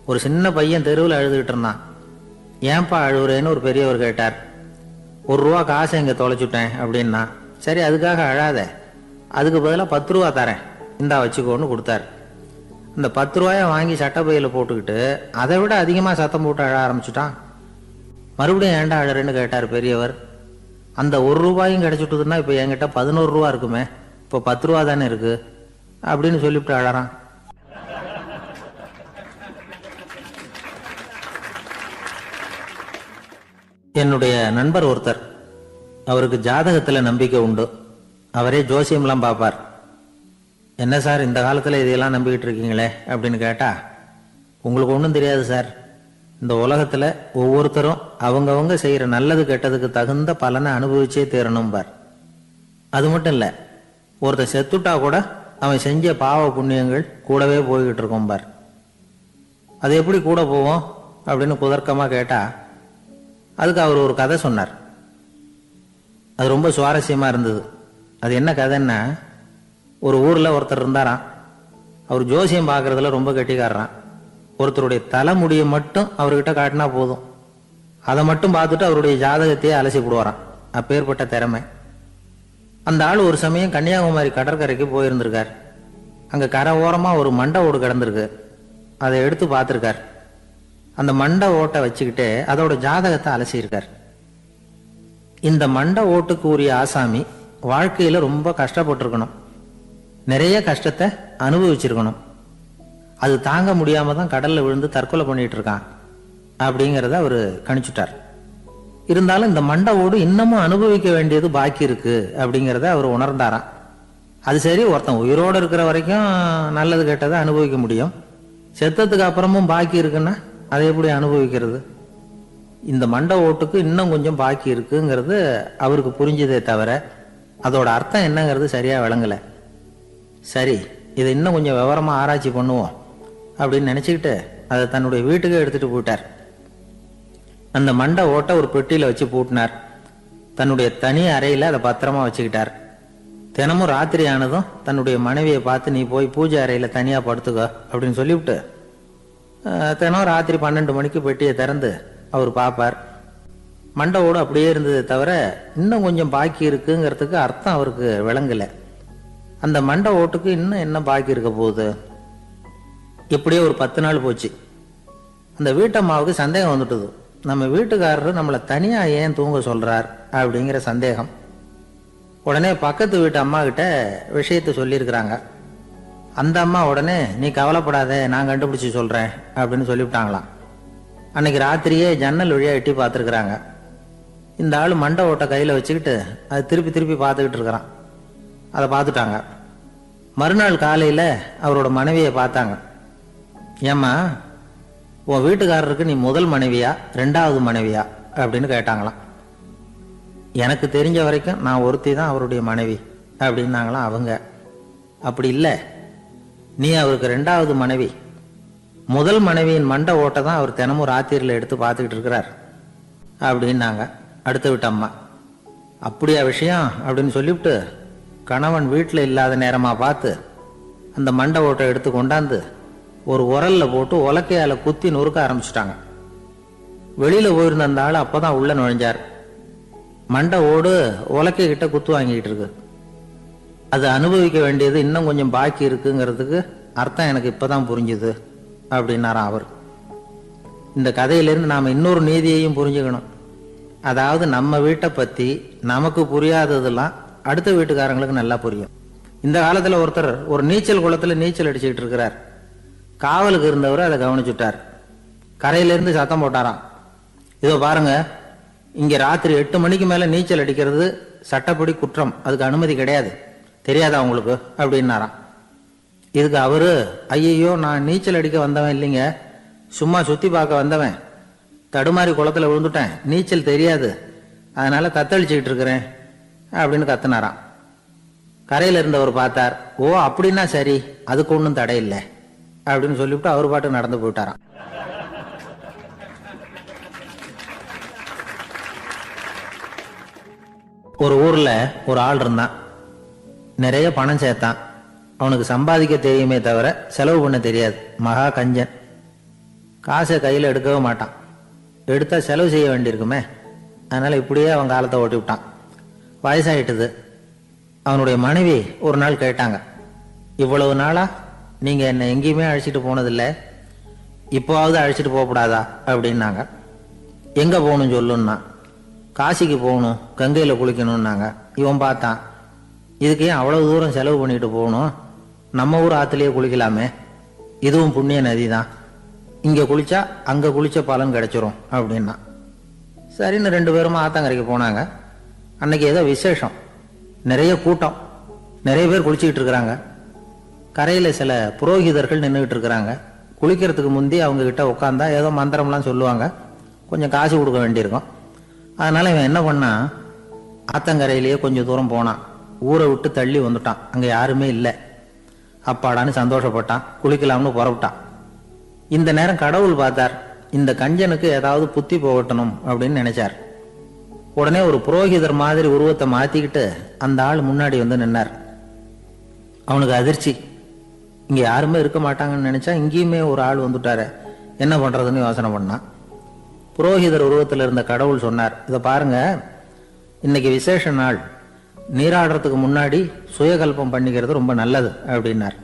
ஒரு சின்ன பையன் தெருவில் அழுதுகிட்டு இருந்தான். ஏன்பா அழுவுறேன்னு ஒரு பெரியவர் கேட்டார். ₹1 காசை இங்கே தொலைச்சுட்டேன் அப்படின்னா. சரி, அதுக்காக அழாத, அதுக்கு பதிலாக 10 ரூபா தரேன், இந்தா வச்சுக்கோன்னு கொடுத்தார். இந்த 10 ரூபாயை வாங்கி சட்டப்பையில் போட்டுக்கிட்டு அதை விட அதிகமாக சத்தம் போட்டு அழ ஆரம்பிச்சுட்டான். மறுபடியும் ஏன்டா அழறேன்னு கேட்டார் பெரியவர். அந்த ₹1 கிடைச்சிட்டுதுன்னா இப்போ என்கிட்ட 11 ரூபா இருக்குமே, இப்போ 10 ரூபா தானே இருக்கு அப்படின்னு சொல்லிவிட்டு அழறான். என்னுடைய நண்பர் ஒருத்தர், அவருக்கு ஜாதகத்தில் நம்பிக்கை உண்டு. அவரே ஜோசியம்லாம் பார்ப்பார். என்ன சார் இந்த காலத்தில் இதையெல்லாம் நம்பிக்கிட்டு இருக்கீங்களே அப்படின்னு கேட்டா, உங்களுக்கு ஒன்றும் தெரியாது சார், இந்த உலகத்தில் ஒவ்வொருத்தரும் அவங்கவங்க செய்கிற நல்லது கெட்டதுக்கு தகுந்த பலனை அனுபவிச்சே தீரணும் பார். அது மட்டும் இல்லை, ஒருத்தர் செத்துட்டா கூட அவன் செஞ்ச பாவ புண்ணியங்கள் கூடவே போய்கிட்டு இருக்கோம் பார். அது எப்படி கூட போவோம் அப்படின்னு குதர்க்கமாக கேட்டா, அதுக்கு அவர் ஒரு கதை சொன்னார். அது ரொம்ப சுவாரஸ்யமாக இருந்தது. அது என்ன கதைன்னா, ஒரு ஊரில் ஒருத்தர் இருந்தாராம். அவர் ஜோசியம் பார்க்கறதுல ரொம்ப கெட்டிக்காரரான். ஒருத்தருடைய தலைமுடியை மட்டும் அவர்கிட்ட காட்டினா போதும், அதை மட்டும் பார்த்துட்டு அவருடைய ஜாதகத்தையே அலசி போடுவாராம். அப்பேற்பட்ட திறமை. அந்த ஆள் ஒரு சமயம் கன்னியாகுமரி கடற்கரைக்கு போயிருந்திருக்கார். அங்கே கரை ஓரமாக ஒரு மண்டை ஓடு கிடந்திருக்கு. அதை எடுத்து பார்த்துருக்கார். அந்த மண்டை ஓட்டை வச்சுக்கிட்டே அதோட ஜாதகத்தை அலசியிருக்கார். இந்த மண்டை ஓட்டுக்கு உரிய ஆசாமி வாழ்க்கையில் ரொம்ப கஷ்டப்பட்டிருக்கணும், நிறைய கஷ்டத்தை அனுபவிச்சிருக்கணும். அது தாங்க முடியாம தான் கடல்ல விழுந்து தற்கொலை பண்ணிட்டு இருக்கான் அப்படிங்கிறத அவர் கணிச்சுட்டார். இருந்தாலும் இந்த மண்டை ஓடு இன்னமும் அனுபவிக்க வேண்டியது பாக்கி இருக்கு அப்படிங்கிறத அவர் உணர்ந்தாராம். அது சரி, ஒருத்தன் உயிரோடு இருக்கிற வரைக்கும் நல்லது கெட்டதை அனுபவிக்க முடியும், செத்ததுக்கு அப்புறமும் பாக்கி இருக்குன்னா அதை எப்படி அனுபவிக்கிறது? இந்த மண்டை ஓட்டுக்கு இன்னும் கொஞ்சம் பாக்கி இருக்குங்கிறது அவருக்கு புரிஞ்சதே தவிர அதோட அர்த்தம் என்னங்கிறது சரியா விளங்கல. சரி, இதை இன்னும் கொஞ்சம் விவரமா ஆராய்ச்சி பண்ணுவோம் அப்படின்னு நினைச்சுக்கிட்டு அதை தன்னுடைய வீட்டுக்கு எடுத்துட்டு போயிட்டார். அந்த மண்டை ஓட்டை ஒரு பெட்டியில வச்சு பூட்டினார். தன்னுடைய தனி அறையில அதை பத்திரமா வச்சுக்கிட்டார். தினமும் ராத்திரி ஆனதும் தன்னுடைய மனைவியை பார்த்து, நீ போய் பூஜை அறையில தனியா படுத்துக்கோ அப்படின்னு சொல்லிவிட்டு தினம் ராத்திரி 12 மணிக்கு பெட்டியை திறந்து அவர் பார்ப்பார். மண்டை ஓடு அப்படியே இருந்ததை தவிர இன்னும் கொஞ்சம் பாக்கி இருக்குங்கிறதுக்கு அர்த்தம் அவருக்கு விளங்கலை. அந்த மண்டை ஓட்டுக்கு இன்னும் என்ன பாக்கி இருக்க போகுது? இப்படியே ஒரு 10 நாள் போச்சு. அந்த வீட்டம்மாவுக்கு சந்தேகம் வந்துட்டுது. நம்ம வீட்டுக்காரர் நம்மளை தனியா ஏன் தூங்க சொல்றார் அப்படிங்கிற சந்தேகம். உடனே பக்கத்து வீட்டு அம்மா கிட்ட விஷயத்த சொல்லியிருக்கிறாங்க. அந்த அம்மா உடனே, நீ கவலைப்படாத, நான் கண்டுபிடிச்சு சொல்றேன் அப்படின்னு சொல்லிவிட்டாங்களாம். அன்னைக்கு ராத்திரியே ஜன்னல் வழியா எட்டி பார்த்துருக்குறாங்க. இந்த ஆள் மண்டை ஓட்டை கையில வச்சுக்கிட்டு அது திருப்பி திருப்பி பார்த்துக்கிட்டு இருக்கிறான். அதை பார்த்துட்டாங்க. மறுநாள் காலையில அவரோட மனைவியை பார்த்தாங்க. ஏம்மா, உன் வீட்டுக்காரருக்கு நீ முதல் மனைவியா 2வது மனைவியா அப்படின்னு கேட்டாங்களாம். எனக்கு தெரிஞ்ச வரைக்கும் நான் ஒருத்தி தான் அவருடைய மனைவி அப்படின்னாங்களாம் அவங்க. அப்படி இல்லை, நீ அவருக்கு 2வது மனைவி. முதல் மனைவியின் மண்டை ஓட்டை தான் அவர் தினமும் ராத்திரியில் எடுத்து பார்த்துக்கிட்டு இருக்கிறார் அப்படின்னாங்க அடுத்த வீட்டு அம்மா. அப்படியா விஷயம் அப்படின்னு சொல்லிவிட்டு கணவன் வீட்டில் இல்லாத நேரமாக பார்த்து அந்த மண்டை ஓட்டை எடுத்து கொண்டாந்து ஒரு உரல்ல போட்டு உலக்கையால குத்தி நொறுக்க ஆரம்பிச்சுட்டாங்க. வெளியில போயிருந்த அந்த ஆள் அப்பதான் உள்ள நுழைஞ்சார். மண்டை ஓடு உலக்கை கிட்ட குத்து வாங்கிட்டு இருக்கு. அது அனுபவிக்க வேண்டியது இன்னும் கொஞ்சம் பாக்கி இருக்குங்கிறதுக்கு அர்த்தம் எனக்கு இப்பதான் புரிஞ்சுது அப்படின்னாராம் அவர். இந்த கதையிலிருந்து நாம இன்னொரு நீதியையும் புரிஞ்சுக்கணும். அதாவது நம்ம வீட்டை பத்தி நமக்கு புரியாததெல்லாம் அடுத்த வீட்டுக்காரங்களுக்கு நல்லா புரியும். இந்த காலத்துல ஒருத்தர் ஒரு நீச்சல் குளத்துல நீச்சல் அடிச்சுக்கிட்டு இருக்கிறார். காவலுக்கு இருந்தவர் அதை கவனிச்சுட்டார். கரையிலிருந்து சத்தம் போட்டாராம், இதோ பாருங்க, இங்க ராத்திரி 8 மணிக்கு மேல நீச்சல் அடிக்கிறது சட்டப்படி குற்றம், அதுக்கு அனுமதி கிடையாது, தெரியாதா உங்களுக்கு அப்படின்னாராம். இதுக்கு அவரு, ஐயோ நான் நீச்சல் அடிக்க வந்தவன் இல்லைங்க, சும்மா சுத்தி பார்க்க வந்தவன், தடுமாறி குளத்துல விழுந்துட்டேன், நீச்சல் தெரியாது, அதனால தத்தளிச்சுக்கிட்டு இருக்கிறேன் அப்படின்னு கத்துனாராம். கரையில இருந்தவர் பார்த்தார். ஓ அப்படின்னா சரி, அதுக்கு ஒன்றும் தடை இல்லை அப்படின்னு சொல்லிவிட்டு அவர் பாட்டு நடந்து போயிட்டாராம். ஒரு ஊர்ல ஒரு ஆள் இருந்தான். நிறைய பணம் சேர்த்தான். அவனுக்கு சம்பாதிக்க தெரியுமே தவிர செலவு பண்ண தெரியாது. மகா கஞ்சன். காசை கையில் எடுக்கவே மாட்டான். எடுத்தால் செலவு செய்ய வேண்டியிருக்குமே. அதனால் இப்படியே அவன் காலத்தை ஓட்டி விட்டான். வயசாயிட்டுது. அவனுடைய மனைவி ஒரு நாள் கேட்டாங்க, இவ்வளவு நாளா நீங்கள் என்னை எங்கேயுமே அழைச்சிட்டு போனதில்லை, இப்போவாவது அழைச்சிட்டு போகக்கூடாதா அப்படின்னாங்க. எங்கே போகணும்னு சொல்லுன்னா, காசிக்கு போகணும், கங்கையில் குளிக்கணும்னாங்க. இவன் பார்த்தான், இதுக்கு ஏன் அவ்வளவு தூரம் செலவு பண்ணிட்டு போகணும், நம்ம ஊர் ஆற்றுலேயே குளிக்கலாமே, இதுவும் புண்ணிய நதி தான், இங்கே குளிச்சா அங்கே குளிச்ச பலன் கிடைச்சிரும் அப்படின்னா. சரின்னு 2 பேரும் ஆத்தங்கரைக்கு போனாங்க. அன்னைக்கு ஏதோ விசேஷம், நிறைய கூட்டம், நிறைய பேர் குளிச்சுக்கிட்டு இருக்கிறாங்க. கரையில் சில புரோகிதர்கள் நின்றுக்கிட்டு இருக்கிறாங்க. குளிக்கிறதுக்கு முந்தி அவங்க கிட்ட உட்காந்தா ஏதோ மந்திரம்லாம் சொல்லுவாங்க, கொஞ்சம் காசு கொடுக்க வேண்டியிருக்கும். அதனால இவன் என்ன பண்ணான், ஆத்தங்கரையிலேயே கொஞ்சம் தூரம் போனான். ஊரை விட்டு தள்ளி வந்துட்டான், அங்கே யாருமே இல்லை. அப்பாடான்னு சந்தோஷப்பட்டான், குளிக்கலாம்னு புறப்பட்டான். இந்த நேரம் கடவுள் பார்த்தார், இந்த கஞ்சனுக்கு ஏதாவது புத்தி போகட்டணும் அப்படின்னு நினைச்சார். உடனே ஒரு புரோகிதர் மாதிரி உருவத்தை மாத்திக்கிட்டு அந்த ஆள் முன்னாடி வந்து நின்னார். அவனுக்கு அதிர்ச்சி, இங்க யாருமே இருக்க மாட்டாங்கன்னு நினைச்சா இங்கேயுமே ஒரு ஆள் வந்துட்டாரு, என்ன பண்றதுன்னு யோசனை பண்ணான். புரோகிதர் உருவத்தில் இருந்த கடவுள் சொன்னார், இதை பாருங்க, இன்னைக்கு விசேஷ நாள், நீராடுறதுக்கு முன்னாடி சுயகல்பம் பண்ணிக்கிறது ரொம்ப நல்லது அப்படின்னார்.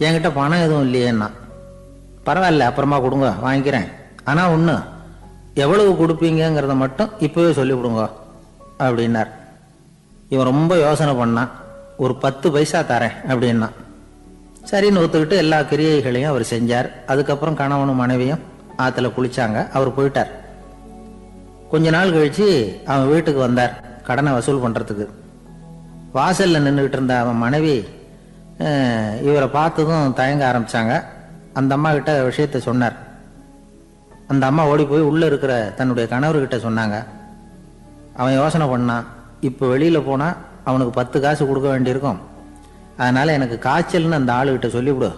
என்கிட்ட பணம் எதுவும் இல்லையேன்னா. பரவாயில்ல, அப்புறமா கொடுங்க, வாங்கிக்கிறேன். ஆனால் ஒன்று, எவ்வளவு கொடுப்பீங்கிறத மட்டும் இப்போவே சொல்லிவிடுங்க அப்படின்னார். இவன் ரொம்ப யோசனை பண்ணான். ஒரு 10 பைசா தரேன் அப்படின்னா. சரின்னு ஒத்துக்கிட்டு எல்லா கிரியைகளையும் அவர் செஞ்சார். அதுக்கப்புறம் கணவனும் மனைவியும் ஆற்றுல குளிச்சாங்க. அவர் போயிட்டார். கொஞ்ச நாள் கழிச்சு அவன் வீட்டுக்கு வந்தார் கடனை வசூல் பண்ணுறதுக்கு. வாசலில் நின்றுக்கிட்டு இருந்த அவன் மனைவி இவரை பார்த்ததும் தயங்க ஆரம்பித்தாங்க. அந்த அம்மா கிட்ட விஷயத்த சொன்னார். அந்த அம்மா ஓடி போய் உள்ளே இருக்கிற தன்னுடைய கணவர்கிட்ட சொன்னாங்க. அவன் யோசனை பண்ணான், இப்போ வெளியில் போனால் அவனுக்கு 10 காசு கொடுக்க வேண்டியிருக்கும், அதனால் எனக்கு காய்ச்சல்னு அந்த ஆளுகிட்ட சொல்லிவிடு,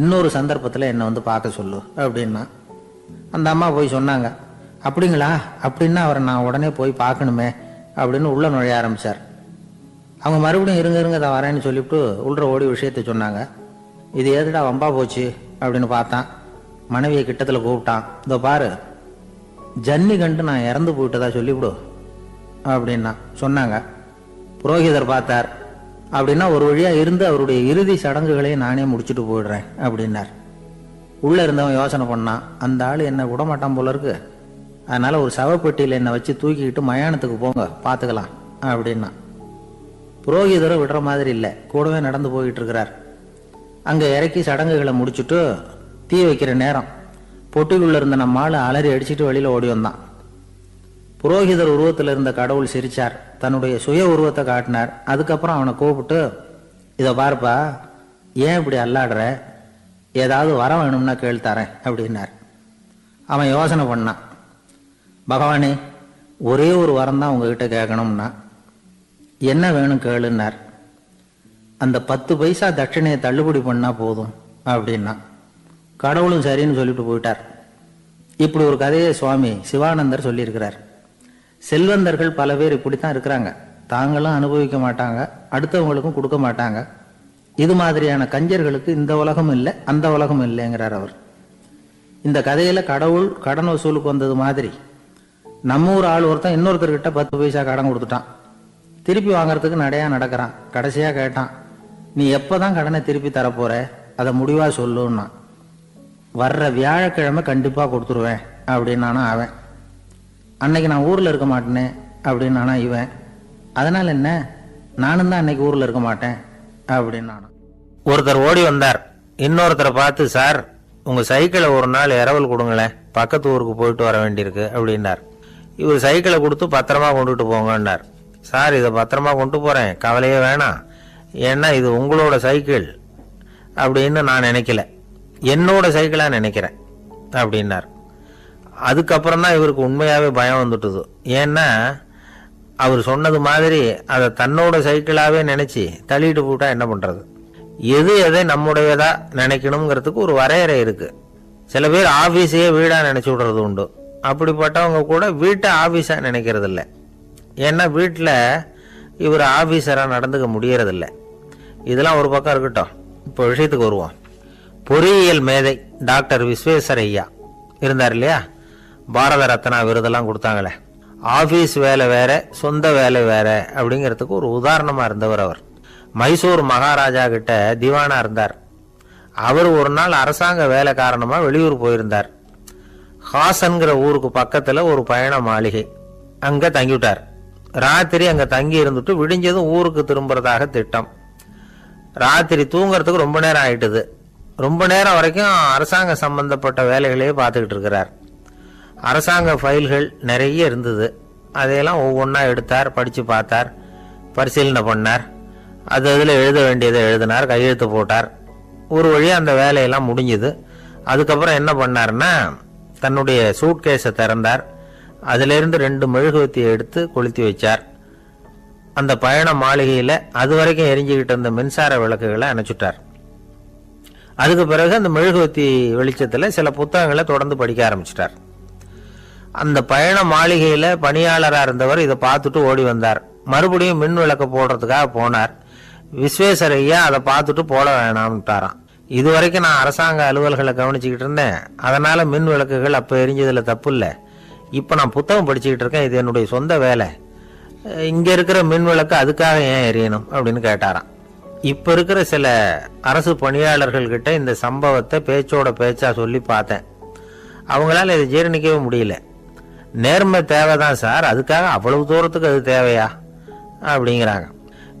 இன்னொரு சந்தர்ப்பத்தில் என்னை வந்து பார்க்க சொல்லு அப்படின்னா. அந்த அம்மா போய் சொன்னாங்க. அப்படிங்களா, அப்படின்னா அவரை நான் உடனே போய் பார்க்கணுமே அப்படின்னு உள்ள நுழைய ஆரம்பித்தார். அவங்க மறுபடியும் இருங்க அதை வரேன்னு சொல்லிவிட்டு உள்ள ஓடி விஷயத்த சொன்னாங்க. இது எதுடா வம்பா போச்சு அப்படின்னு பார்த்தான். மனைவியை கிட்டத்தில் கூப்பிட்டான். இதோ பாரு, ஜன்னி கண்டு நான் இறந்து போயிட்டதா சொல்லிவிடு அப்படின்னா சொன்னாங்க. புரோகிதர் பார்த்தார். அப்படின்னா ஒரு வழியாக இருந்து அவருடைய இறுதி சடங்குகளையும் நானே முடிச்சுட்டு போயிடுறேன் அப்படின்னார். உள்ளே இருந்தவன் யோசனை பண்ணான், அந்த ஆள் என்னை விடமாட்டான் போல இருக்கு, அதனால் ஒரு சவப்பெட்டியில் என்னை வச்சு தூக்கிக்கிட்டு மயானத்துக்கு போங்க, பார்த்துக்கலாம் அப்படின்னா. புரோகிதரும் விடுற மாதிரி இல்லை, கூடவே நடந்து போயிட்டு இருக்கிறார். அங்கே இறக்கி சடங்குகளை முடிச்சுட்டு தீ வைக்கிற நேரம் பொட்டிலுள்ள இருந்த நம்ம ஆள் அலறி அடிச்சுட்டு வெளியில் ஓடி வந்தான். புரோகிதர் உருவத்தில் இருந்த கடவுள் சிரிச்சார், தன்னுடைய சுய உருவத்தை காட்டினார். அதுக்கப்புறம் அவனை கூப்பிட்டு, இதை பார்ப்பா, ஏன் இப்படி அல்லாடுற, ஏதாவது வர வேணும்னா கேள் தரேன் அப்படின்னார். அவன் யோசனை பண்ணான். பகவானே, ஒரே ஒரு வரம் தான் உங்ககிட்ட கேட்கணும்னா. என்ன வேணும் கேளுன்னார். அந்த 10 பைசா தட்சணையை தள்ளுபடி பண்ணா போதும் அப்படின்னா. கடவுளும் சரின்னு சொல்லிட்டு போயிட்டார். இப்படி ஒரு கதையை சுவாமி சிவானந்தர் சொல்லியிருக்கிறார். செல்வந்தர்கள் பல பேர் இப்படித்தான் இருக்கிறாங்க. தாங்களும் அனுபவிக்க மாட்டாங்க, அடுத்தவங்களுக்கும் கொடுக்க மாட்டாங்க. இது மாதிரியான கஞ்சர்களுக்கு இந்த உலகம் இல்லை, அந்த உலகம் இல்லைங்கிறார் அவர். இந்த கதையில கடவுள் கடன் வசூலுக்கு வந்தது மாதிரி நம்ம ஊர் ஆள் ஒருத்தன் இன்னொருத்தர்கிட்ட 10 பைசா கடன் கொடுத்துட்டான். திருப்பி வாங்கறதுக்கு நடையா நடக்கிறான். கடைசியா கேட்டான், நீ எப்பதான் கடனை திருப்பி தரப்போற, அதை முடிவா சொல்லுன்னா. வர்ற வியாழக்கிழமை கண்டிப்பா கொடுத்துருவேன் அப்படின்னானா அவன். அன்னைக்கு நான் ஊர்ல இருக்க மாட்டேனே அப்படின்னானா இவன். அதனால என்ன, நானும் தான் அன்னைக்கு ஊர்ல இருக்க மாட்டேன் அப்படின்னானா. ஒருத்தர் ஓடி வந்தார். இன்னொருத்தரை பார்த்து, சார் உங்க சைக்கிளை ஒரு நாள் இரவல் கொடுங்களேன், பக்கத்து ஊருக்கு போயிட்டு வர வேண்டியிருக்கு அப்படின்னார். இவர் சைக்கிளை கொடுத்து பத்திரமா கொண்டுட்டு போங்கன்னார். சார் இதை பத்திரமா கொண்டு போறேன், கவலையே வேணாம், ஏன்னா இது உங்களோட சைக்கிள் அப்படின்னு நான் நினைக்கல, என்னோட சைக்கிளா நினைக்கிறேன் அப்படின்னார். அதுக்கப்புறம் தான் இவருக்கு உண்மையாவே பயம் வந்துட்டுது. ஏன்னா அவர் சொன்னது மாதிரி அதை தன்னோட சைக்கிளாவே நினைச்சு தள்ளிட்டு போட்டா என்ன பண்றது. எது எதை நம்முடையதா நினைக்கணுங்கிறதுக்கு ஒரு வரையறை இருக்கு. சில பேர் ஆபீஸையே வீடா நினைச்சு விடுறது உண்டு. அப்படிப்பட்டவங்க கூட வீட்டை ஆபீஸா நினைக்கிறது இல்லை. ஏன்னா வீட்டில் இவர் ஆபீஸரா நடந்துக்க முடியறதில்லை. இதெல்லாம் ஒரு பக்கம் இருக்கட்டும், இப்போ விஷயத்துக்கு வருவோம். பொறியியல் மேதை டாக்டர் விஸ்வேஸ்வரய்யா இருந்தார் இல்லையா, பாரத ரத்னா விருதெல்லாம் கொடுத்தாங்களே. ஆபீஸ் வேலை வேற, சொந்த வேலை வேற அப்படிங்கிறதுக்கு ஒரு உதாரணமா இருந்தவர் அவர். மைசூர் மகாராஜா கிட்ட திவானா இருந்தார். அவர் ஒரு நாள் அரசாங்க வேலை காரணமா வெளியூர் போயிருந்தார். ஹாசன்கிற ஊருக்கு பக்கத்துல ஒரு பயண மாளிகை, அங்க தங்கிவிட்டார். ராத்திரி அங்க தங்கி இருந்துட்டு விடிஞ்சதும் ஊருக்கு திரும்புறதாக திட்டம். ராத்திரி தூங்குறதுக்கு ரொம்ப நேரம் ஆயிட்டுது. ரொம்ப நேரம் வரைக்கும் அரசாங்க சம்பந்தப்பட்ட வேலைகளையே பார்த்துக்கிட்டு இருக்கிறார். அரசாங்க ஃபைல்கள் நிறைய இருந்தது. அதையெல்லாம் ஒவ்வொன்றா எடுத்தார், படித்து பார்த்தார், பரிசீலனை பண்ணார். அதில் எழுத வேண்டியதை எழுதினார், கையெழுத்து போட்டார். ஒரு வழியாக அந்த வேலையெல்லாம் முடிஞ்சுது. அதுக்கப்புறம் என்ன பண்ணார்னா, தன்னுடைய சூட்கேஸை திறந்தார். அதிலிருந்து 2 மெழுகுவத்தியை எடுத்து கொளுத்தி வச்சார். அந்த பயண மாளிகையில் அது வரைக்கும் எரிஞ்சுக்கிட்டு இருந்த மின்சார விளக்குகளை அணைச்சுட்டார். அதுக்கு பிறகு அந்த மெழுகுவத்தி வெளிச்சத்தில் சில புத்தகங்களை தொடர்ந்து படிக்க ஆரம்பிச்சிட்டார். அந்த பயண மாளிகையில் பணியாளராக இருந்தவர் இதை பார்த்துட்டு ஓடி வந்தார். மறுபடியும் மின் விளக்கு போடுறதுக்காக போனார். விஸ்வேஸ்வரய்யா அதை பார்த்துட்டு போட வேணாம்ட்டாராம். இது வரைக்கும் நான் அரசாங்க அலுவல்களை கவனிச்சுக்கிட்டு இருந்தேன், அதனால மின் விளக்குகள் அப்போ எரிஞ்சதுல தப்பு இல்லை. இப்போ நான் புத்தகம் படிச்சுக்கிட்டு இருக்கேன், இது என்னுடைய சொந்த வேலை. இங்கே இருக்கிற மின் விளக்கு அதுக்காக ஏன் எரியணும் அப்படின்னு கேட்டாராம். இப்போ இருக்கிற சில அரசு பணியாளர்கள் கிட்ட இந்த சம்பவத்தை பேச்சோட பேச்சா சொல்லி பார்த்தேன். அவங்களால இதை ஜீரணிக்கவே முடியல. நேர்மை தேவைதான் சார், அதுக்காக அவ்வளவு தூரத்துக்கு அது தேவையா அப்படிங்கிறாங்க.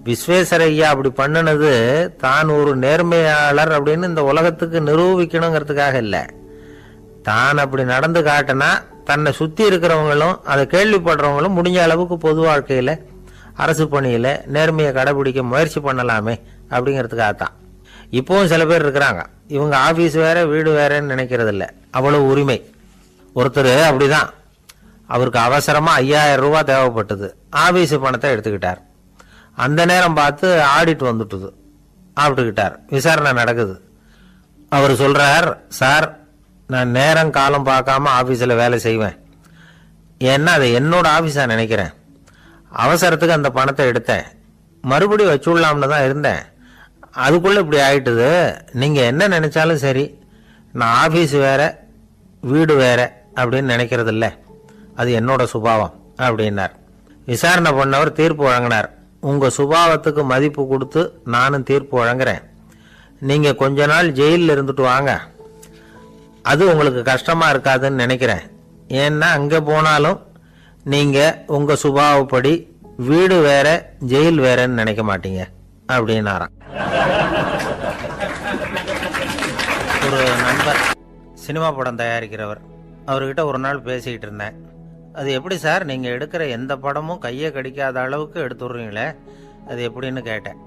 விஸ்வேஸ்வரய்யா அப்படி பண்ணினது தான் ஒரு நேர்மையாளர் அப்படின்னு இந்த உலகத்துக்கு நிரூபிக்கணுங்கிறதுக்காக இல்லை. தான் அப்படி நடந்து காட்டினா தன்னை சுற்றி இருக்கிறவங்களும் அதை கேள்விப்படுறவங்களும் முடிஞ்ச அளவுக்கு பொது வாழ்க்கையில் அரசு பணியில் நேர்மையை கடைபிடிக்க முயற்சி பண்ணலாமே அப்படிங்கிறதுக்காகத்தான். இப்போவும் சில பேர் இருக்கிறாங்க, இவங்க ஆஃபீஸ் வேற வீடு வேறன்னு நினைக்கிறது இல்லை, அவ்வளவு உரிமை. ஒருத்தர் அப்படிதான், அவருக்கு அவசரமாக 5000 ரூபா தேவைப்பட்டது. ஆஃபீஸ் பணத்தை எடுத்துக்கிட்டார். அந்த நேரம் பார்த்து ஆடிட் வந்துட்டுது, ஆப்பிட்டுக்கிட்டார். விசாரணை நடக்குது. அவர் சொல்றார், சார் நான் நேரம் காலம் பார்க்காம ஆஃபீஸில் வேலை செய்வேன், ஏன்னா அதை என்னோட ஆஃபீஸாக நினைக்கிறேன். அவசரத்துக்கு அந்த பணத்தை எடுத்தேன், மறுபடியும் வச்சுடலாம்னு தான் இருந்தேன், அதுக்குள்ளே இப்படி ஆயிட்டுது. நீங்கள் என்ன நினைச்சாலும் சரி, நான் ஆஃபீஸ் வேற வீடு வேற அப்படின்னு நினைக்கிறது இல்லை, அது என்னோட சுபாவம் அப்படின்னார். விசாரணை பண்ணவர் தீர்ப்பு வழங்கினார். உங்கள் சுபாவத்துக்கு மதிப்பு கொடுத்து நானும் தீர்ப்பு வழங்குறேன். நீங்கள் கொஞ்ச நாள் ஜெயிலில் இருந்துட்டு வாங்க, அது உங்களுக்கு கஷ்டமாக இருக்காதுன்னு நினைக்கிறேன். ஏன்னா அங்கே போனாலும் நீங்கள் உங்கள் சுபாவப்படி வீடு வேற ஜெயில் வேறன்னு நினைக்க மாட்டீங்க அப்படின்னாராம். ஒரு நண்பர் சினிமா படம் தயாரிக்கிறவர், அவர்கிட்ட ஒரு நாள் பேசிக்கிட்டு இருந்தேன். அது எப்படி சார், நீங்கள் எடுக்கிற எந்த படமும் கையை கடிக்காத அளவுக்கு எடுத்துடுறீங்களே, அது எப்படின்னு கேட்டேன்.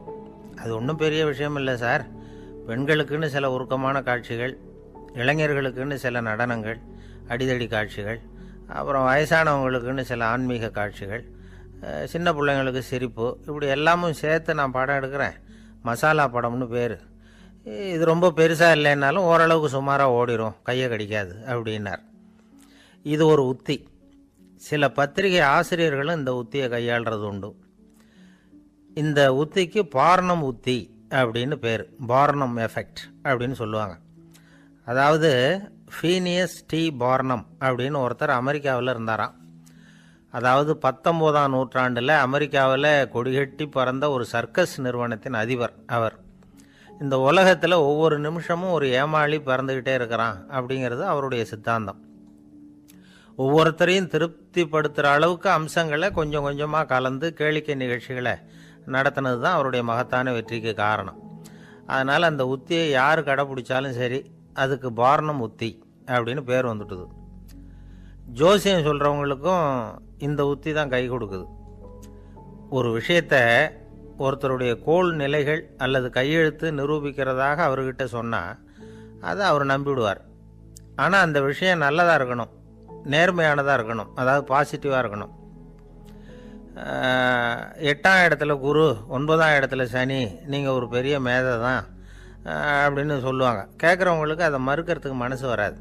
அது ஒன்றும் பெரிய விஷயம் இல்லை சார், பெண்களுக்குன்னு சில உருக்கமான காட்சிகள், இளைஞர்களுக்குன்னு சில நடனங்கள், அடிதடி காட்சிகள், அப்புறம் வயசானவங்களுக்குன்னு சில ஆன்மீக காட்சிகள், சின்ன பிள்ளைங்களுக்கு சிரிப்பு, இப்படி எல்லாமும் சேர்த்து நான் படம் எடுக்கிறேன். மசாலா படம்னு பேர். இது ரொம்ப பெருசாக இல்லைன்னாலும் ஓரளவுக்கு சுமாராக ஓடிடும், கையை கடிக்காது அப்படின்னார். இது ஒரு உத்தி. சில பத்திரிகை ஆசிரியர்களும் இந்த உத்தியை கையாளுறது உண்டு. இந்த உத்திக்கு பார்னம் உத்தி அப்படின்னு பேர், பார்னம் எஃபெக்ட் அப்படின்னு சொல்லுவாங்க. அதாவது ஃபீனியஸ் டி பார்னம் அப்படின்னு ஒருத்தர் அமெரிக்காவில் இருந்தாராம். அதாவது 19ஆம் நூற்றாண்டில் அமெரிக்காவில் கொடிகட்டி பறந்த ஒரு சர்க்கஸ் நிறுவனத்தின் அதிபர் அவர். இந்த உலகத்தில் ஒவ்வொரு நிமிஷமும் ஒரு ஏமாளி பறந்துக்கிட்டே இருக்கிறான் அப்படிங்கிறது அவருடைய சித்தாந்தம். ஒவ்வொருத்தரையும் திருப்திப்படுத்துகிற அளவுக்கு அம்சங்களை கொஞ்சம் கொஞ்சமாக கலந்து கேளிக்கை நிகழ்ச்சிகளை நடத்தினது தான் அவருடைய மகத்தான வெற்றிக்கு காரணம். அதனால் அந்த உத்தியை யார் கடைப்பிடிச்சாலும் சரி, அதுக்கு பார்னம் உத்தி அப்படின்னு பேர் வந்துட்டுது. ஜோசியம் சொல்கிறவங்களுக்கும் இந்த உத்தி தான் கை கொடுக்குது. ஒரு விஷயத்தை ஒருத்தருடைய கோள் நிலைகள் அல்லது கையெழுத்து நிரூபிக்கிறதாக அவர்கிட்ட சொன்னால் அதை அவர் நம்பிவிடுவார். ஆனால் அந்த விஷயம் நல்லதாக இருக்கணும், நேர்மையானதாக இருக்கணும், அதாவது பாசிட்டிவாக இருக்கணும். 8ஆம் இடத்துல குரு, 9ஆம் இடத்துல சனி, நீங்கள் ஒரு பெரிய மேதை தான் அப்படின்னு சொல்லுவாங்க. கேட்குறவங்களுக்கு அதை மறுக்கிறதுக்கு மனசு வராது.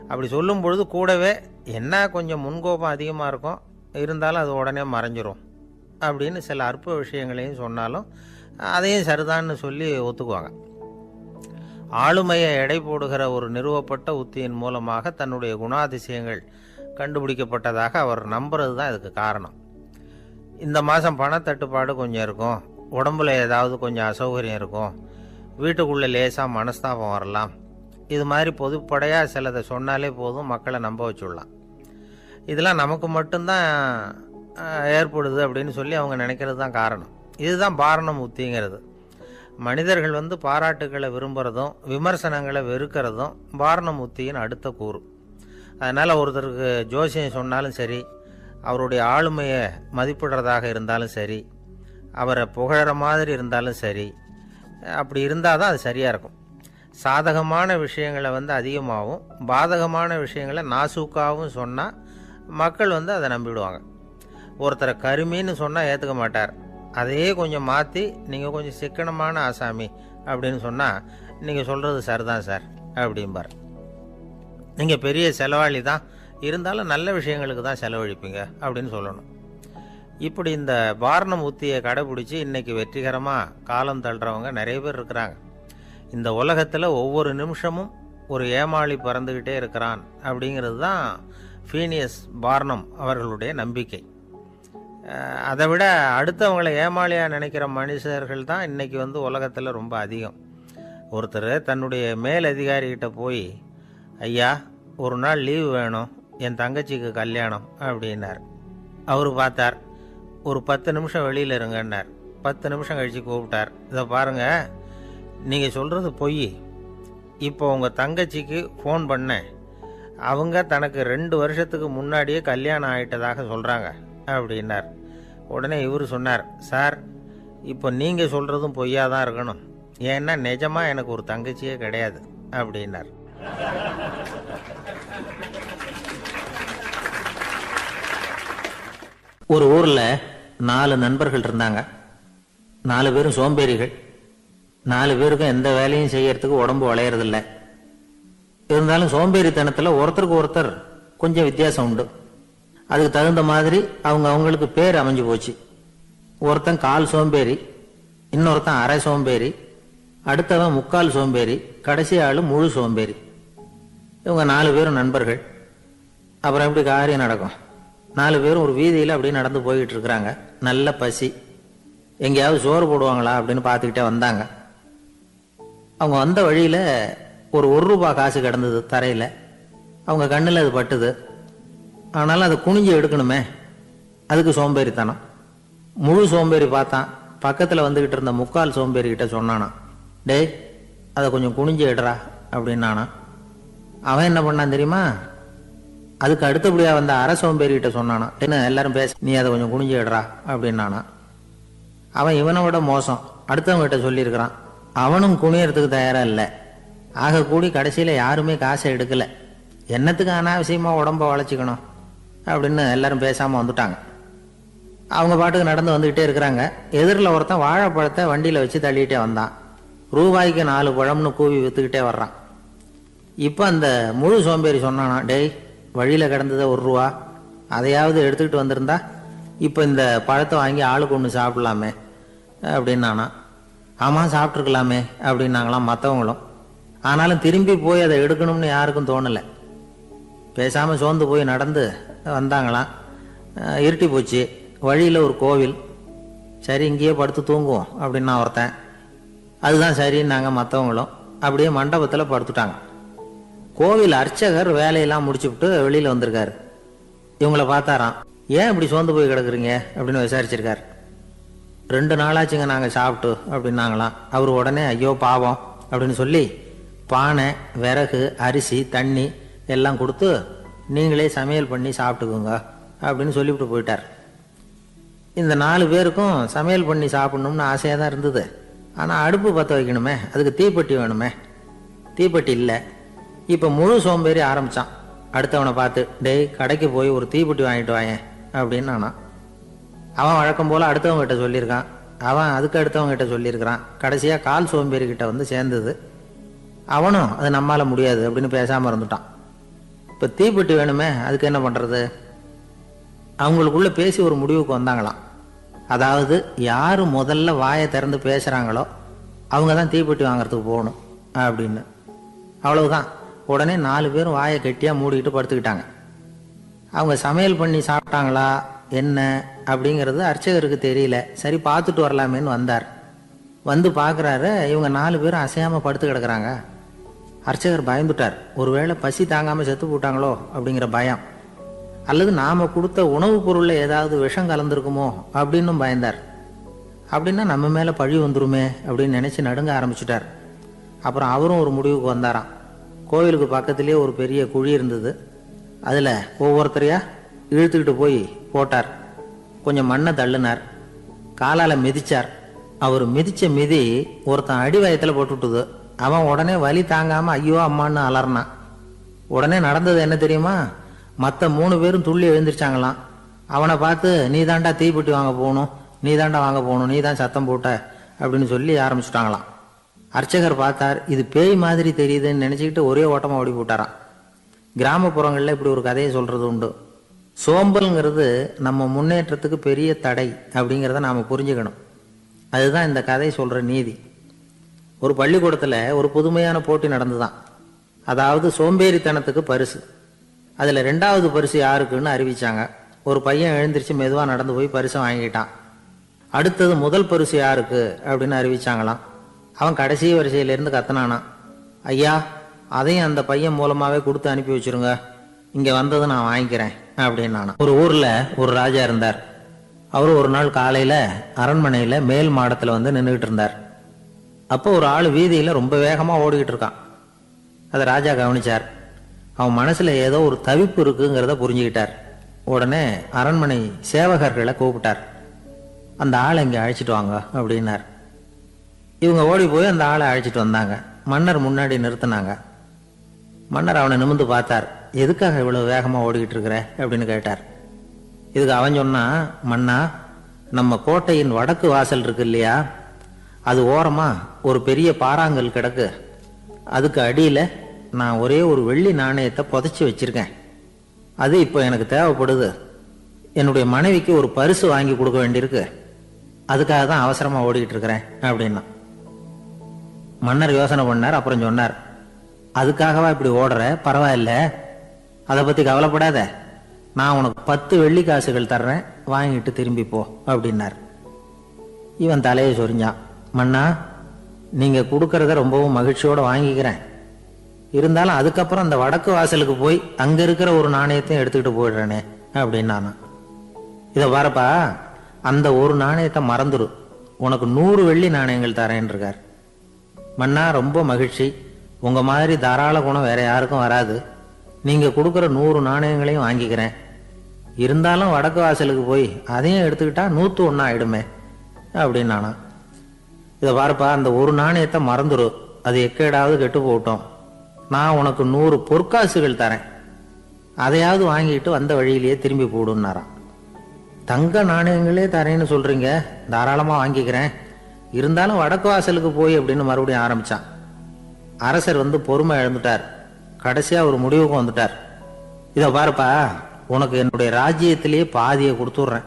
அப்படி சொல்லும் பொழுது கூடவே என்ன கொஞ்சம் முன்கோபம் அதிகமாக இருக்கும், இருந்தாலும் அது உடனே மறைஞ்சிரும் அப்படின்னு சில அற்ப விஷயங்களையும் சொன்னாலும் அதையும் சரிதான்னு சொல்லி ஒத்துக்குவாங்க. ஆளுமையை எடை போடுகிற ஒரு நிறுவப்பட்ட உத்தியின் மூலமாக தன்னுடைய குணாதிசயங்கள் கண்டுபிடிக்கப்பட்டதாக அவர் நம்புறது தான் இதுக்கு காரணம். இந்த மாதம் பணத்தட்டுப்பாடு கொஞ்சம் இருக்கும், உடம்புல ஏதாவது கொஞ்சம் அசௌகரியம் இருக்கும், வீட்டுக்குள்ளே லேசாக மனஸ்தாபம் வரலாம், இது மாதிரி பொதுப்படையாக சிலதை சொன்னாலே போதும், மக்களை நம்ப வச்சுடலாம். இதெல்லாம் நமக்கு மட்டும்தான் ஏற்படுது அப்படின்னு சொல்லி அவங்க நினைக்கிறது தான் காரணம். இதுதான் பாரணம் உத்திங்கிறது. மனிதர்கள் பாராட்டுக்களை விரும்புகிறதும் விமர்சனங்களை வெறுக்கிறதும் பாரணம் உத்தியின் அடுத்த கூறு. அதனால் ஒருத்தருக்கு ஜோசியம் சொன்னாலும் சரி, அவருடைய ஆளுமையை மதிப்பிடுறதாக இருந்தாலும் சரி, அவரை புகழற மாதிரி இருந்தாலும் சரி, அப்படி இருந்தால் தான் அது சரியாக இருக்கும். சாதகமான விஷயங்களை அதிகமாகவும் பாதகமான விஷயங்களை நாசூக்காகவும் சொன்னால் மக்கள் அதை நம்பிவிடுவாங்க. ஒருத்தரை கருமின்னு சொன்னால் ஏற்றுக்க மாட்டார். அதையே கொஞ்சம் மாற்றி நீங்கள் கொஞ்சம் சிக்கனமான ஆசாமி அப்படின்னு சொன்னால் நீங்கள் சொல்கிறது சரிதான் சார் அப்படிம்பார். நீங்கள் பெரிய செலவாளி தான், இருந்தாலும் நல்ல விஷயங்களுக்கு தான் செலவழிப்பீங்க அப்படின்னு சொல்லணும். இப்படி இந்த பாரணம் உத்தியை கடைபிடிச்சி இன்றைக்கி வெற்றிகரமாக காலம் தள்ளுறவங்க நிறைய பேர் இருக்கிறாங்க. இந்த உலகத்தில் ஒவ்வொரு நிமிஷமும் ஒரு ஏமாளி பறந்துக்கிட்டே இருக்கிறான் அப்படிங்கிறது தான் ஃபீனியஸ் பார்னம் அவர்களுடைய நம்பிக்கை. அதை விட அடுத்தவங்களை ஏமாளியாக நினைக்கிற மனுஷர்கள் தான் இன்றைக்கி உலகத்தில் ரொம்ப அதிகம். ஒருத்தர் தன்னுடைய மேல் அதிகாரிகிட்ட போய், ஐயா ஒரு நாள் லீவு வேணும், என் தங்கச்சிக்கு கல்யாணம் அப்படின்னார். அவர் பார்த்தார், ஒரு 10 நிமிஷம் வெளியில் இருங்கன்னார். 10 நிமிஷம் கழித்து கூப்பிட்டார், இதை பாருங்கள், நீங்கள் சொல்கிறது பொய், இப்போ உங்கள் தங்கச்சிக்கு ஃபோன் பண்ணேன், அவங்க தனக்கு 2 வருஷத்துக்கு முன்னாடியே கல்யாணம் ஆகிட்டதாக சொல்கிறாங்க அப்படின்னார். உடனே இவர் சொன்னார், சார் இப்போ நீங்கள் சொல்கிறதும் பொய்யாக தான் இருக்கணும், ஏன்னா நிஜமாக எனக்கு ஒரு தங்கச்சியே கிடையாது அப்படின்னார். ஒரு ஊரில் 4 நண்பர்கள் இருந்தாங்க. 4 பேரும் சோம்பேறிகள். 4 பேருக்கும் எந்த வேலையும் செய்யறதுக்கு உடம்பு வளையறதில்லை. இருந்தாலும் சோம்பேறித்தனத்தில் ஒருத்தருக்கு ஒருத்தர் கொஞ்சம் வித்தியாசம் உண்டு. அதுக்கு தகுந்த மாதிரி அவங்களுக்கு பேர் அமைஞ்சு போச்சு. ஒருத்தன் கால் சோம்பேறி, இன்னொருத்தன் அரை சோம்பேறி, அடுத்தவன் முக்கால் சோம்பேறி, கடைசி ஆளு முழு சோம்பேறி. இவங்க 4 பேரும் நண்பர்கள். அப்புறம் எப்படி காரியம் நடக்கும்? 4 பேரும் ஒரு வீதியில் அப்படியே நடந்து போய்கிட்டு இருக்கிறாங்க. நல்ல பசி. எங்கேயாவது சோறு போடுவாங்களா அப்படின்னு பார்த்துக்கிட்டே வந்தாங்க. அவங்க வந்த வழியில் ஒரு ரூபா காசு கிடந்தது தரையில். அவங்க கண்ணில் அது பட்டுது. ஆனாலும் அதை குனிஞ்சு எடுக்கணுமே, அதுக்கு சோம்பேறித்தனம். முழு சோம்பேறி பார்த்தான். பக்கத்தில் வந்துக்கிட்டு இருந்த முக்கால் சோம்பேறிக்கிட்ட சொன்னானா, டேய் அதை கொஞ்சம் குனிஞ்சு எடுறா அப்படின்னானா. அவன் என்ன பண்ணான் தெரியுமா? அதுக்கு அடுத்தபடியா வந்த அரை சோம்பேறிகிட்ட சொன்னானா, என்ன எல்லாரும் பேச, நீ அதை கொஞ்சம் குனிஞ்சு எடுறா அப்படின்னானா. அவன் இவனை விட மோசம், அடுத்தவங்கிட்ட சொல்லியிருக்கிறான். அவனும் குனியறதுக்கு தயாரா இல்லை. ஆக கூடி கடைசியில் யாருமே காசை எடுக்கல. என்னத்துக்கு அனாவசியமா உடம்ப வளைச்சிக்கணும் அப்படின்னு எல்லாரும் பேசாம வந்துட்டாங்க. அவங்க பாட்டுக்கு நடந்து வந்துகிட்டே இருக்கிறாங்க. எதிரில் ஒருத்தன் வாழைப்பழத்தை வண்டியில வச்சு தள்ளிட்டே வந்தான். ரூபாய்க்கு 4 பழம்னு கூவி வித்துக்கிட்டே வர்றான். இப்போ அந்த முழு சோம்பேறி சொன்னானா, டேய் வழியில் கிடந்ததை ரூபா, அதையாவது எடுத்துக்கிட்டு வந்திருந்தா இப்போ இந்த பழத்தை வாங்கி ஆளுக்கு ஒன்று சாப்பிடலாமே அப்படின்னானா. ஆமாம் சாப்பிட்ருக்கலாமே அப்படின்னாங்களாம் மற்றவங்களும். ஆனாலும் திரும்பி போய் அதை எடுக்கணும்னு யாருக்கும் தோணலை. பேசாமல் சோர்ந்து போய் நடந்து வந்தாங்களாம். இருட்டி போச்சு. வழியில் ஒரு கோவில். சரி இங்கேயே படுத்து தூங்குவோம் அப்படின்னா ஒருத்தன். அதுதான் சரின்னாங்க மற்றவங்களும். அப்படியே மண்டபத்தில் படுத்துட்டாங்க. கோவில் அர்ச்சகர் வேலையெல்லாம் முடிச்சுவிட்டு வெளியில் வந்திருக்காரு. இவங்கள பார்த்தாராம். ஏன் இப்படி சோர்ந்து போய் கிடக்குறீங்க அப்படின்னு விசாரிச்சிருக்காரு. 2 நாளாச்சுங்க நாங்கள் சாப்பிட்டு அப்படின்னாங்களாம். அவர் உடனே ஐயோ பாவம் அப்படின்னு சொல்லி பானை, விறகு, அரிசி, தண்ணி எல்லாம் கொடுத்து நீங்களே சமையல் பண்ணி சாப்பிட்டுக்குங்க அப்படின்னு சொல்லிவிட்டு போயிட்டார். இந்த 4 பேருக்கும் சமையல் பண்ணி சாப்பிடணும்னு ஆசையாக தான் இருந்தது. ஆனால் அடுப்பு பற்ற வைக்கணுமே, அதுக்கு தீப்பெட்டி வேணுமே. தீப்பெட்டி இல்லை. இப்போ முழு சோம்பேறி ஆரம்பித்தான். அடுத்தவனை பார்த்து, டேய் கடைக்கு போய் ஒரு தீப்பெட்டி வாங்கிட்டு வாயேன் அப்படின்னு நானா. அவன் வழக்கம் போல் அடுத்தவங்ககிட்ட சொல்லியிருக்கான். அவன் அதுக்கு அடுத்தவங்ககிட்ட சொல்லியிருக்கிறான். கடைசியாக கால் சோம்பேறிக்கிட்ட வந்து சேர்ந்தது. அவனும் அது நம்மால் முடியாது அப்படின்னு பேசாமல் இருந்துட்டான். இப்போ தீப்பெட்டி வேணுமே, அதுக்கு என்ன பண்ணுறது? அவங்களுக்குள்ள பேசி ஒரு முடிவுக்கு வந்தாங்களாம். அதாவது யார் முதல்ல வாயை திறந்து பேசுகிறாங்களோ அவங்க தான் தீப்பெட்டி வாங்கிறதுக்கு போகணும் அப்படின்னு. அவ்வளவுதான். உடனே 4 பேரும் வாயை கெட்டியா மூடிக்கிட்டு படுத்துக்கிட்டாங்க. அவங்க சமையல் பண்ணி சாப்பிட்டாங்களா என்ன அப்படிங்கிறது அர்ச்சகருக்கு தெரியல. சரி பார்த்துட்டு வரலாமேன்னு வந்தார். வந்து பார்க்குறாரு, இவங்க 4 பேரும் அசையாமல் படுத்து கிடக்குறாங்க. அர்ச்சகர் பயந்துட்டார். ஒருவேளை பசி தாங்காமல் செத்து போட்டாங்களோ அப்படிங்கிற பயம், அல்லது நாம் கொடுத்த உணவுப் பொருளில் ஏதாவது விஷம் கலந்துருக்குமோ அப்படின்னும் பயந்தார். அப்படின்னா நம்ம மேலே பழி வந்துருமே அப்படின்னு நினச்சி நடுங்க ஆரம்பிச்சுட்டார். அப்புறம் அவரும் ஒரு முடிவுக்கு வந்தாராம். கோவிலுக்கு பக்கத்துலேயே ஒரு பெரிய குழி இருந்தது. அதில் ஒவ்வொருத்தரையா இழுத்துக்கிட்டு போய் போட்டார். கொஞ்சம் மண்ணை தள்ளினார். காலால் மிதிச்சார். அவர் மிதிச்ச மிதி ஒருத்தன் அடி வயத்தில் போட்டுவிட்டுது. அவன் உடனே வலி தாங்காமல் ஐயோ அம்மான்னு அலறினான். உடனே நடந்தது என்ன தெரியுமா? மற்ற 3 பேரும் துள்ளி எழுந்திரிச்சாங்களாம். அவனை பார்த்து நீ தாண்டா தீப்பெட்டி வாங்க போகணும், நீ தாண்டா வாங்க போகணும், நீ தான் சத்தம் போட்ட அப்படின்னு சொல்லி ஆரம்பிச்சுட்டாங்களாம். அர்ச்சகர் பார்த்தார். இது பேய் மாதிரி தெரியுதுன்னு நினச்சிக்கிட்டு ஒரே ஓட்டமாக ஓடி போட்டாராம். கிராமப்புறங்களில் இப்படி ஒரு கதையை சொல்கிறது உண்டு. சோம்பல்ங்கிறது நம்ம முன்னேற்றத்துக்கு பெரிய தடை அப்படிங்கிறத நாம் புரிஞ்சுக்கணும். அதுதான் இந்த கதை சொல்கிற நீதி. ஒரு பள்ளிக்கூடத்தில் ஒரு புதுமையான போட்டி நடந்துதான். அதாவது சோம்பேறித்தனத்துக்கு பரிசு. அதில் 2வது பரிசு யாருக்குன்னு அறிவிச்சாங்க. ஒரு பையன் எழுந்திரிச்சு மெதுவாக நடந்து போய் பரிசை வாங்கிட்டான். அடுத்தது முதல் பரிசு யாருக்கு அப்படின்னு அறிவிச்சாங்களாம். அவன் கடைசி வரிசையிலேருந்து கத்துனானான், ஐயா அதையும் அந்த பையன் மூலமாகவே கொடுத்து அனுப்பி வச்சுருங்க, இங்கே வந்தது நான் வாங்கிக்கிறேன் அப்படின்னு. ஒரு ஊரில் ஒரு ராஜா இருந்தார். அவர் ஒரு நாள் காலையில் அரண்மனையில் மேல் மாடத்தில் வந்து நின்றுக்கிட்டு இருந்தார். அப்போ ஒரு ஆள் வீதியில் ரொம்ப வேகமாக ஓடிக்கிட்டு இருக்கான். அதை ராஜா கவனிச்சார். அவன் மனசில் ஏதோ ஒரு தவிப்பு இருக்குங்கிறத புரிஞ்சுக்கிட்டார். உடனே அரண்மனை சேவகர்களை கூப்பிட்டார். அந்த ஆளை இங்கே அழைச்சிட்டு வாங்க அப்படின்னார். இவங்க ஓடி போய் அந்த ஆளை அழைச்சிட்டு வந்தாங்க. மன்னர் முன்னாடி நிறுத்தினாங்க. மன்னர் அவனை நிமிர்ந்து பார்த்தார். எதுக்காக இவ்வளவு வேகமாக ஓடிக்கிட்டு இருக்கிற அப்படின்னு கேட்டார். இதுக்கு அவன் சொன்னா, மன்னா நம்ம கோட்டையின் வடக்கு வாசல் இருக்கு இல்லையா, அது ஓரமா ஒரு பெரிய பாறாங்கல் கிடக்கு. அதுக்கு அடியில் நான் ஒரே ஒரு வெள்ளி நாணயத்தை புதைச்சி வச்சிருக்கேன். அது இப்போ எனக்கு தேவைப்படுது. என்னுடைய மனைவிக்கு ஒரு பரிசு வாங்கி கொடுக்க வேண்டியிருக்கு. அதுக்காக தான் அவசரமாக ஓடிக்கிட்டு இருக்கிறேன் அப்படின்னா. மன்னர் யோசனை பண்ணார். அப்புறம் சொன்னார், அதுக்காகவா இப்படி ஓடுற? பரவாயில்ல, அதை பற்றி கவலைப்படாத. நான் உனக்கு 10 வெள்ளி காசுகள் தர்றேன், வாங்கிட்டு திரும்பி போ அப்படின்னார். இவன் தலையை சொரிஞ்சான். மன்னா நீங்கள் கொடுக்கறத ரொம்பவும் மகிழ்ச்சியோடு வாங்கிக்கிறேன். இருந்தாலும் அதுக்கப்புறம் அந்த வடக்கு வாசலுக்கு போய் அங்கே இருக்கிற ஒரு நாணயத்தையும் எடுத்துக்கிட்டு போயிடுறேனே அப்படின்னு நான். இதை பாருப்பா, அந்த ஒரு நாணயத்தை மறந்துடு, உனக்கு 100 வெள்ளி நாணயங்கள் தரேன் இருக்கார். மன்னா ரொம்ப மகிழ்ச்சி, உங்கள் மாதிரி தாராள குணம் வேற யாருக்கும் வராது. நீங்கள் கொடுக்குற 100 நாணயங்களையும் வாங்கிக்கிறேன். இருந்தாலும் வடக்கு வாசலுக்கு போய் அதையும் எடுத்துக்கிட்டா 101 ஆயிடுமே அப்படின்னு நானா. இதை பாருப்பா, அந்த ஒரு நாணயத்தை மறந்துடு, அது எக்கேடாவது கெட்டு போட்டோம். நான் உனக்கு 100 பொற்காசுகள் தரேன், அதையாவது வாங்கிட்டு வந்த வழியிலேயே திரும்பி போடுன்னாராம். தங்க நாணயங்களே தரேன்னு சொல்றீங்க, தாராளமாக வாங்கிக்கிறேன். இருந்தாலும் வடக்கு வாசலுக்கு போய் அப்படின்னு மறுபடியும் ஆரம்பிச்சான். அரசர் வந்து பொறுமை இழந்துட்டார். கடைசியாக ஒரு முடிவுக்கு வந்துட்டார். இதை பாருப்பா, உனக்கு என்னுடைய ராஜ்யத்திலேயே பாதியை கொடுத்துட்றேன்,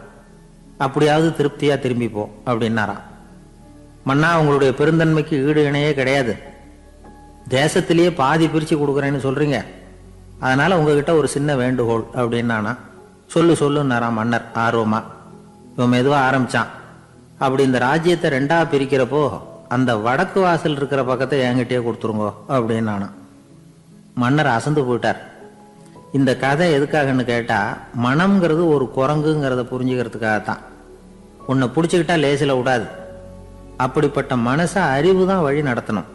அப்படியாவது திருப்தியா திரும்பிப்போ அப்படின்னாராம். மன்னா உங்களுடைய பெருந்தன்மைக்கு ஈடு இணையே கிடையாது. தேசத்திலேயே பாதி பிரித்து கொடுக்குறேன்னு சொல்றீங்க, அதனால உங்ககிட்ட ஒரு சின்ன வேண்டுகோள் அப்படின்னானா. சொல்லுன்னாராம் மன்னர் ஆர்வமா. இவன் மெதுவாக ஆரம்பிச்சான். அப்படி இந்த ராஜ்யத்தை 2ஆ பிரிக்கிறப்போ அந்த வடக்கு வாசல் இருக்கிற பக்கத்தை என்கிட்டயே கொடுத்துருங்கோ அப்படின்னானா. மன்னர் அசந்து போயிட்டார். இந்த கதை எதுக்காகன்னு கேட்டா, மனம்ங்கிறது ஒரு குரங்குங்கிறத புரிஞ்சுக்கிறதுக்காகத்தான். உன்னை பிடிச்சிக்கிட்டா லேசில் விடாது. அப்படிப்பட்ட மனசை அறிவு தான் வழி நடத்தணும்.